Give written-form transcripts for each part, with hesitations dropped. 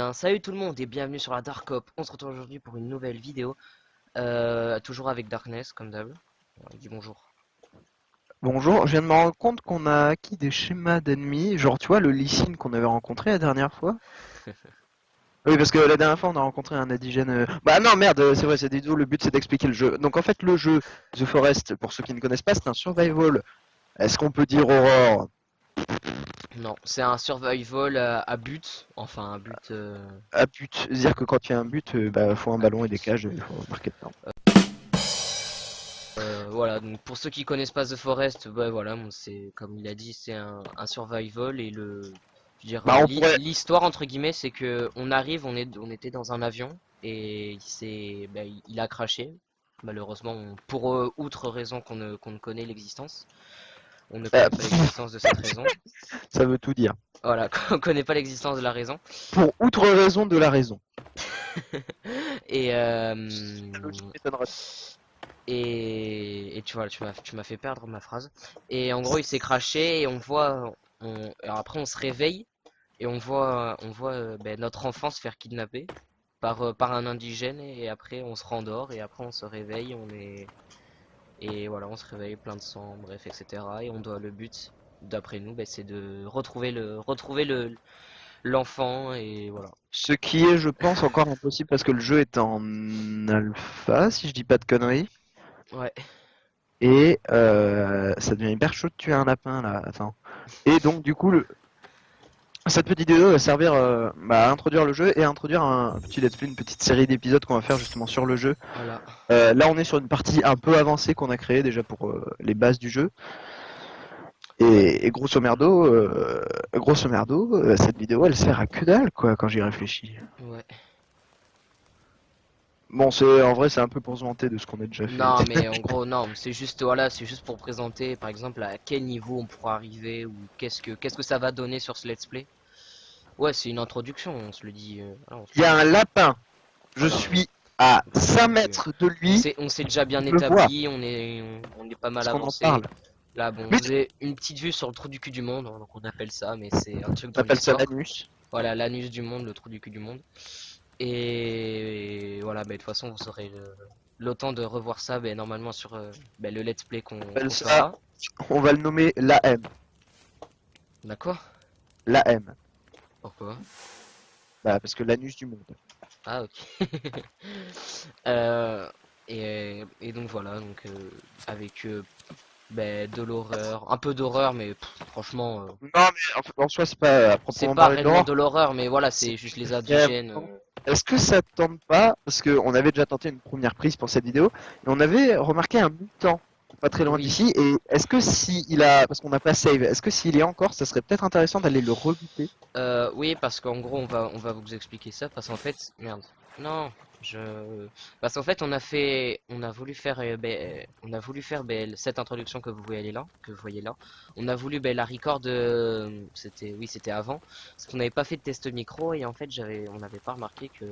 bien, salut tout le monde et bienvenue sur la Dark Op. On se retrouve aujourd'hui pour une nouvelle vidéo. Toujours avec Darkness, comme d'hab. Dis bonjour. Bonjour, je viens de me rendre compte qu'on a acquis des schémas d'ennemis, genre tu vois le Lee Sin qu'on avait rencontré la dernière fois. Oui, parce que la dernière fois on a rencontré un indigène. Bah non, merde, c'est vrai, c'est des le but c'est d'expliquer le jeu. Donc en fait, le jeu The Forest, pour ceux qui ne connaissent pas, c'est un survival. Est-ce qu'on peut dire Aurore? Non, c'est un survival à but. Enfin, un but. À but, c'est-à-dire que quand il y a un but, bah faut un À ballon et des but. cages, il faut marquer dedans. Voilà, donc pour ceux qui connaissent pas The Forest, bah voilà, bon, c'est comme il a dit, c'est un survival et je veux dire, Bah on pourrait. l'histoire entre guillemets, c'est que on arrive, on était dans un avion et il a craché. Malheureusement, pour outre raison qu'on ne connaît l'existence. On ne Bah, connaît pas l'existence de cette raison. ça veut tout dire. Voilà, on connaît pas l'existence de la raison. Pour outre raison de la raison. Et, euh, La logique m'étonnerait. et tu vois, tu m'as fait perdre ma phrase. Et en gros, il s'est craché et on voit, alors après on se réveille et on voit notre enfant se faire kidnapper par un indigène et après on se rendort et après on se réveille, et voilà, on se réveille plein de sang, bref, etc. Et on doit le but, d'après nous, c'est de retrouver l'enfant et voilà. Ce qui est, je pense, encore impossible parce que le jeu est en alpha, si je dis pas de conneries. Ouais. Et ça devient hyper chaud de tuer un lapin là. Attends. Et donc, du coup, cette petite vidéo va servir à introduire le jeu et à introduire un petit let's play, une petite série d'épisodes qu'on va faire justement sur le jeu. Voilà. Là, on est sur une partie un peu avancée qu'on a créée déjà pour les bases du jeu. Ouais. Et grosso merdo, cette vidéo elle sert à que dalle quoi quand j'y réfléchis. Ouais. Bon, c'est en vrai c'est un peu pour se vanter de ce qu'on a déjà fait. Non, mais en gros, non, c'est juste, voilà, c'est juste pour présenter, par exemple, à quel niveau on pourra arriver ou qu'est-ce que ça va donner sur ce let's play. Ouais, c'est une introduction, on se le dit. Voilà, on se Il y le a dit. un lapin. Je Voilà. suis à Donc, 5 mètres de lui. on s'est déjà bien Je le vois établi, on est pas mal parce qu'on en avancé. parle. Là, bon, Mais vous avez une petite vue sur le trou du cul du monde, hein, donc on appelle ça, mais c'est un truc on dans appelle ça l'histoire. l'anus. Voilà, l'anus du monde, le trou du cul du monde. Et voilà, de toute façon, vous aurez le temps de revoir ça, normalement sur le let's play On qu'on appelle ça, fera. on va le nommer l'AM. D'accord? L'AM. Pourquoi? Bah parce que l'anus du monde. Ah, ok. Euh, et donc voilà, donc avec de l'horreur, un peu d'horreur, mais franchement, Non mais en soi c'est pas à c'est proprement pas parler réellement d'horreur. de l'horreur, mais voilà, C'est c'est juste les indigènes. vraiment. Est-ce que ça te tente pas? Parce qu'on avait déjà tenté une première prise pour cette vidéo et on avait remarqué un mutant pas très loin Oui, d'ici. Et est-ce que si il a, parce qu'on n'a pas save, est-ce que s'il est encore, ça serait peut-être intéressant d'aller le rebuter? oui, parce qu'en gros, on va vous expliquer ça, parce qu'en fait, merde, non, parce qu'en fait, on a voulu faire, cette introduction que vous voyez là, on a voulu la record, c'était avant, parce qu'on n'avait pas fait de test micro et en fait, on n'avait pas remarqué que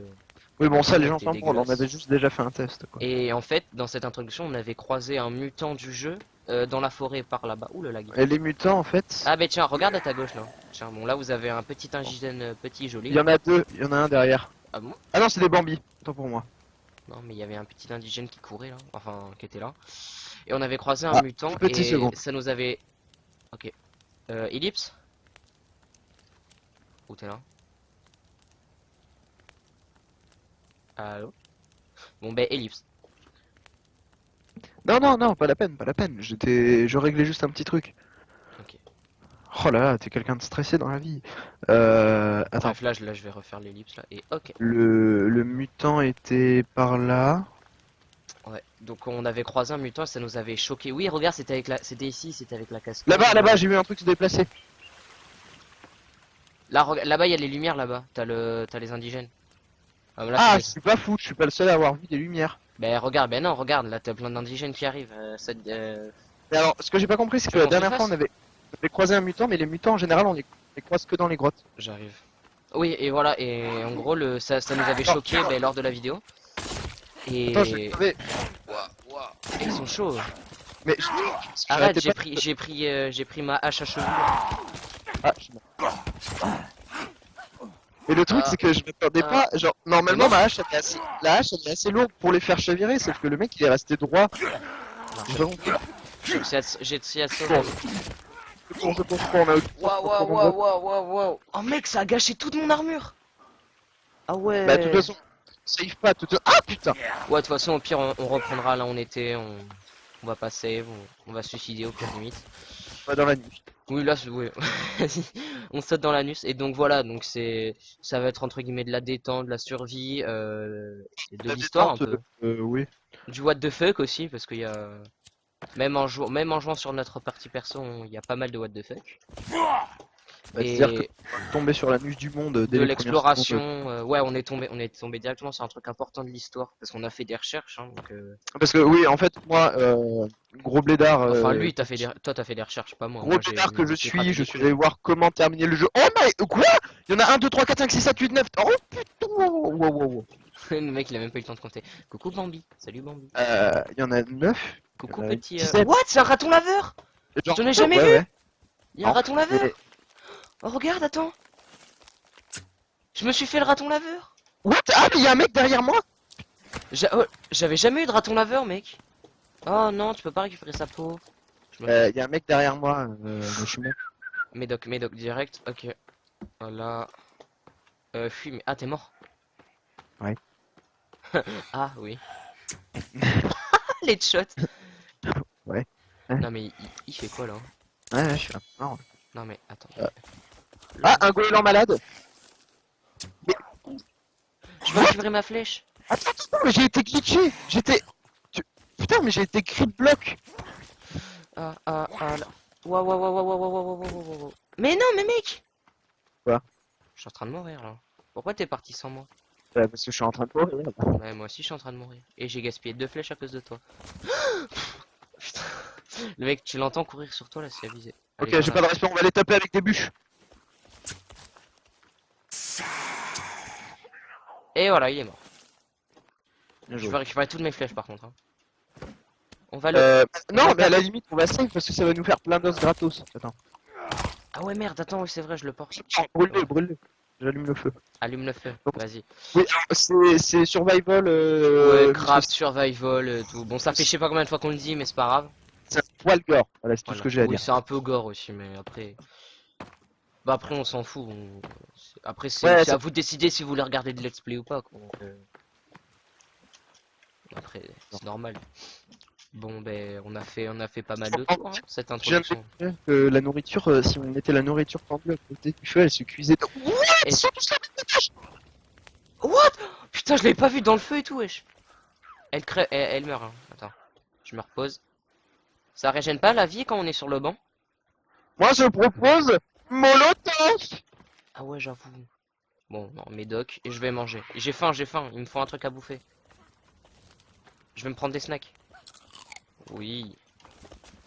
Oui le bon ça son les gens était s'en branlent, on dégueulasse. avait juste déjà fait un test quoi. Et en fait, dans cette introduction, on avait croisé un mutant du jeu dans la forêt par là-bas. Ouh le lag. Et les mutants en fait, Ah, tiens, regarde à ta gauche là. Tiens, bon, là vous avez un petit indigène petit joli il y là. en a deux, il y en a un derrière. Ah bon? Ah non c'est des Bambis, autant pour moi. Non, mais il y avait un petit indigène qui courait là, enfin qui était là. Et on avait croisé un Ah, mutant petit et second. ça nous avait. Ok. Ellipse? Où t'es là? Allô? Bon, Ellipse. Non non non, pas la peine, pas la peine. Je réglais juste un petit truc. Ok. Oh là là, t'es quelqu'un de stressé dans la vie. Attends. Bref, là, je vais refaire l'ellipse là. Et ok. Le mutant était par là. Ouais. Donc on avait croisé un mutant et ça nous avait choqué. Oui, regarde, c'était ici, c'était avec la cascade. Là-bas, là-bas, j'ai vu un truc se déplacer. Là, là-bas, il y a les lumières là-bas. T'as les indigènes. Ah, là, Ah, je suis pas fou, je suis pas le seul à avoir vu des lumières. regarde, non, regarde, là, t'as plein d'indigènes qui arrivent. Mais alors, ce que j'ai pas compris, c'est Tu que veux la qu'on se les dernière fois, fasse? on avait croisé un mutant, mais les mutants, en général, on les croise que dans les grottes. J'arrive. Oui, et voilà, et en gros, ça nous avait Attends, choqué lors de la vidéo. attends, je vais Et... crever. Ouah, ouah, ils sont chauds. Mais Arrête, j'arrêtais pas j'ai pris ma hache à cheveux. Ah, je suis mort. Et le truc, Ah, c'est que je m'attendais ah. pas. Genre, normalement, mort ma hache, la hache, elle est assez lourde pour les faire chavirer. Sauf que le mec, il est resté droit. Non, J'ai pas compris. j'ai essayé à te sauver. Bon, c'est bon, on a eu Waouh, waouh, waouh, waouh, waouh, waouh. Oh mec, ça a gâché toute mon armure. Ah Bah, de toute ouais. façon, save pas. Ah putain! Ouais, de toute façon, au pire, on reprendra là où on était. On va pas save, on va se suicider au pire limite. Pas dans la nuit. Oui, là, ouais. Vas-y, on saute dans l'anus. Et donc voilà, donc ça va être entre guillemets de la détente, de la survie, et de La l'histoire un détente, peu. oui. Du what the fuck aussi, parce qu'il y a. Même en jouant sur notre partie perso, il y a pas mal de what the fuck. Bah, c'est-à-dire que Et tomber sur l'anus du monde dès de les premières l'exploration, secondes. ouais, on est tombé directement sur un truc important de l'histoire, parce qu'on a fait des recherches, hein, donc, Parce que oui, en fait, moi, gros blédard, enfin, lui, toi, t'as fait des recherches, pas moi. gros Moi, blédard que je j'ai gratté suis, je des suis couilles. allé voir comment terminer le jeu. Oh my, quoi? Il y en a 1, 2, 3, 4, 5, 6, 7, 8, 9. Oh putain! Wow. Le mec, il a même pas eu le temps de compter. Coucou Bambi. Salut Bambi. Il y en a 9. Coucou Il y en a petit. 17. What? C'est un raton laveur? Genre, J'en ai jamais vu. ouais. Il y a un Non, raton laveur. mais- Oh, regarde, attends. Je me suis fait le raton laveur. What? Ah, mais il y a un mec derrière moi! J'avais jamais eu de raton laveur, mec. Oh non, tu peux pas récupérer sa peau. Il y a un mec derrière moi, mais je suis mort. Médoc, direct. Ok. Voilà. Fuis, mais. Ah, t'es mort. Ouais. Ah, oui. Les shots. Ouais. Non, mais il fait quoi là? Ouais, je suis là. Non. Non, mais attends. Ah, un goéland malade! Je vais récupérer ma flèche. Attends, mais j'ai été glitché! Putain, mais j'ai été crit block! Ah, là. Waouh, waouh, waouh, waouh, waouh, waouh, waouh, waouh, waouh. Mais non, mais mec! Quoi? Je suis en train de mourir là. Pourquoi t'es parti sans moi? Parce que je suis en train de mourir. Ouais, moi aussi je suis en train de mourir. Et j'ai gaspillé 2 flèches à cause de toi. Putain. Le mec, tu l'entends courir sur toi là, c'est abusé. Allez, Ok, j'ai pas de respect, on va les taper avec des bûches. Et voilà, il est mort. Bien Je joué. vais récupérer toutes mes flèches par contre. Hein. On va le. Non, mais à la limite, on va save parce que ça va nous faire plein d'os gratos. Attends. Ah ouais, merde, attends, oui, c'est vrai, je le porte. Brûle-le. J'allume le feu. Allume le feu, Donc, vas-y. Oui, c'est survival. Ouais, craft, survival, tout. Bon, ça fait je sais pas combien de fois qu'on le dit, mais c'est pas grave. C'est un poil gore. Voilà, c'est tout Voilà. ce que j'ai à Oui, dire. c'est un peu gore aussi, mais après. Bah, après, on s'en fout. Après, Ouais, c'est à vous de décider si vous voulez regarder de let's play ou pas, quoi. Donc, après, c'est normal. Bon, ben, on a fait pas mal de tours, hein, cette Je viens de introduction. découvrir que la nourriture, si on mettait la nourriture tendue à côté du feu, elle se cuisait. Ouais, Et- ils sont tous là, What? Putain, je l'avais pas vu dans le feu et tout, wesh. Elle crève, elle meurt, hein. Attends, je me repose. Ça régène pas la vie quand on est sur le banc? Moi, je propose Molotov. Ah ouais, j'avoue. Bon, non, médoc, et je vais manger. J'ai faim, il me faut un truc à bouffer. Je vais me prendre des snacks. Oui.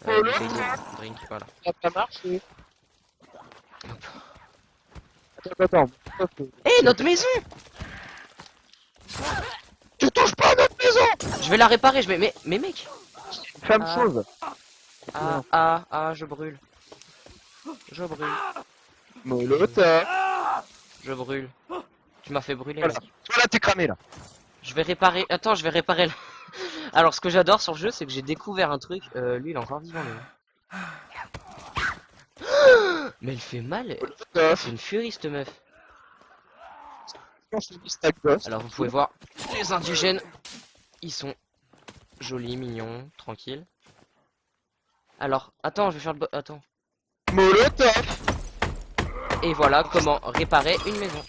Bouteille d'eau, drink, voilà. Ça a marché. Attends. Eh, notre maison! Tu touches pas à notre maison. Je vais la réparer, mais mec! Femme Ah. chauve. Je brûle. Je brûle. Molotov. Je brûle. Tu m'as fait brûler, Voilà. mec. Toi là, t'es cramé là. Je vais réparer. Attends, je vais réparer. Alors, ce que j'adore sur le jeu, c'est que j'ai découvert un truc. Lui, il est encore vivant, lui. Mais elle fait mal. Molotov. C'est une furie, cette meuf. On se dit stack boss. Alors, vous pouvez voir les indigènes. Ils sont jolis, mignons, tranquilles. Alors, attends, je vais faire le. Attends. Molotov. Et voilà comment réparer une maison.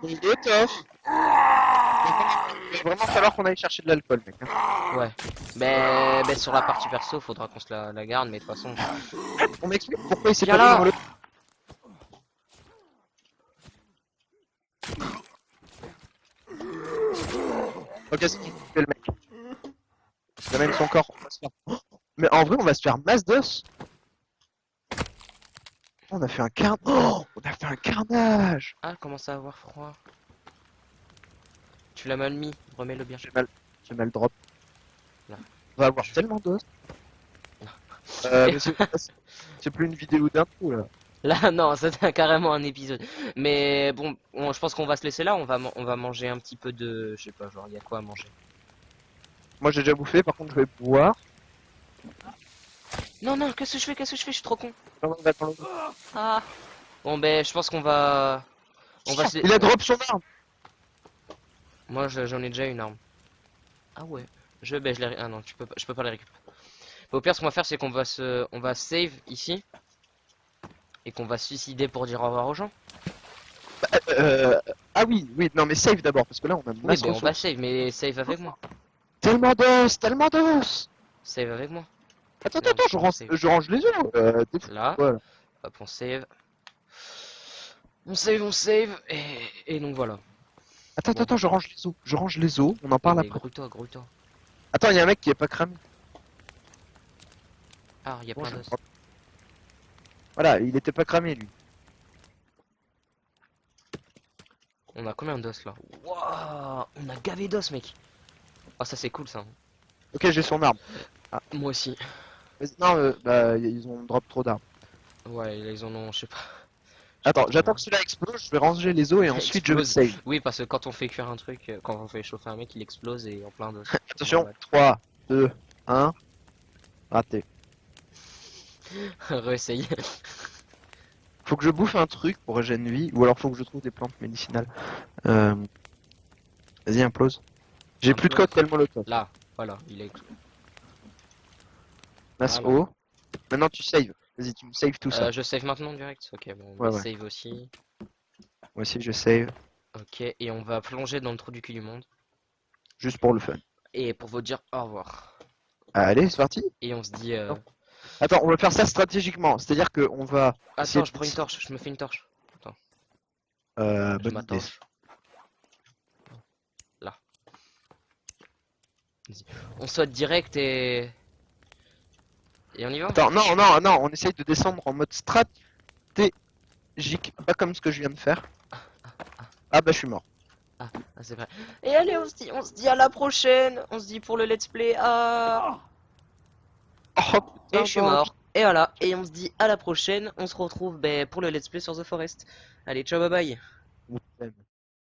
Molotov. Il va vraiment falloir qu'on aille chercher de l'alcool, mec. Hein. Ouais. Ben, sur la partie perso, faudra qu'on se la garde, mais de toute façon. On m'explique pourquoi il s'est Viens pas là. mis Molotov. Ok, c'est qui fait le mec. Il amène son corps. On va se faire... Oh, mais en vrai, on va se faire masse d'os. On a fait un carnage. Ah, elle commence à avoir froid. Tu l'as mal mis, remets-le bien. J'ai mal drop. Là. On va avoir tellement d'os. Non. Mais c'est plus une vidéo d'intro là. Là, non, c'était carrément un épisode. Mais bon, je pense qu'on va se laisser là. On va manger un petit peu de, je sais pas, genre, il y a quoi à manger? Moi j'ai déjà bouffé, par contre je vais boire. Non, non, qu'est-ce que je fais? Qu'est-ce que je fais? Je suis trop con. Non, non, attends, Ah. Bon, ben, je pense on va se. il a drop son arme. Moi, j'en ai déjà une arme. Ah ouais. Ben, je l'ai. Ah non, je peux pas les récupérer. Au pire, ce qu'on va faire, c'est on va save ici et qu'on va se suicider pour dire au revoir aux gens. Ah oui, oui, non mais save d'abord, parce que là on a Oui, masse ben, on va ressources. save, mais save avec moi. Tellement d'os, tellement d'os. Save avec moi. Attends, Merde, attends, on save. je range les os. Là. Voilà. Hop, on save. On save, et donc voilà. Attends, Bon. attends, je range les os. Je range les os, on en Oui, parle mais après. grouille-toi, grouille-toi. Attends, il y a un mec qui est pas cramé. Ah, il y a Bon, plein je d'os. prends. Voilà, il était pas cramé lui. On a combien d'os là? Waouh, on a gavé d'os, mec. Ah, ça c'est cool ça. Ok, j'ai son arme. Moi aussi. Non, bah ils ont drop trop d'armes. Ouais, là, ils en ont, je sais pas. Attends, j'attends que celui-là explose, je vais ranger les os et ensuite je vais Explose. save. Oui, parce que quand on fait cuire un truc, quand on fait chauffer un mec, il explose et en plein d'os. Attention, 3, 2, 1. Raté. Réessaye. Faut que je bouffe un truc pour régénérer vie, ou alors faut que je trouve des plantes médicinales. Euh... Vas-y, implose. J'ai plus de Implose. cocktail molotov. Là, voilà, il est. Masse Voilà. eau. Maintenant tu save. Vas-y, tu me save tout ça. Je save maintenant direct. Ok, bon, Ouais, on ouais. save aussi. Moi aussi je save. Ok, et on va plonger dans le trou du cul du monde. Juste pour le fun. Et pour vous dire au revoir. Allez, c'est parti. Et on se dit. Non. Attends, on va faire ça stratégiquement. C'est-à-dire qu'on va. essayer Attends, de- je prends une torche, je me fais une torche. Je Bonne idée. m'attache. Là. Vas-y. On saute direct et. Et on y va? Attends, non, non, non, on essaye de descendre en mode stratégique. Pas comme ce que je viens de faire. Ah bah je suis mort. Ah, c'est vrai. Et allez, on se dit à la prochaine. On se dit pour le let's play. Ah. Oh Et putain, je suis non. mort. Et voilà. Et on se dit à la prochaine. On se retrouve ben, pour le let's play sur The Forest. Allez, ciao, bye bye. Putain.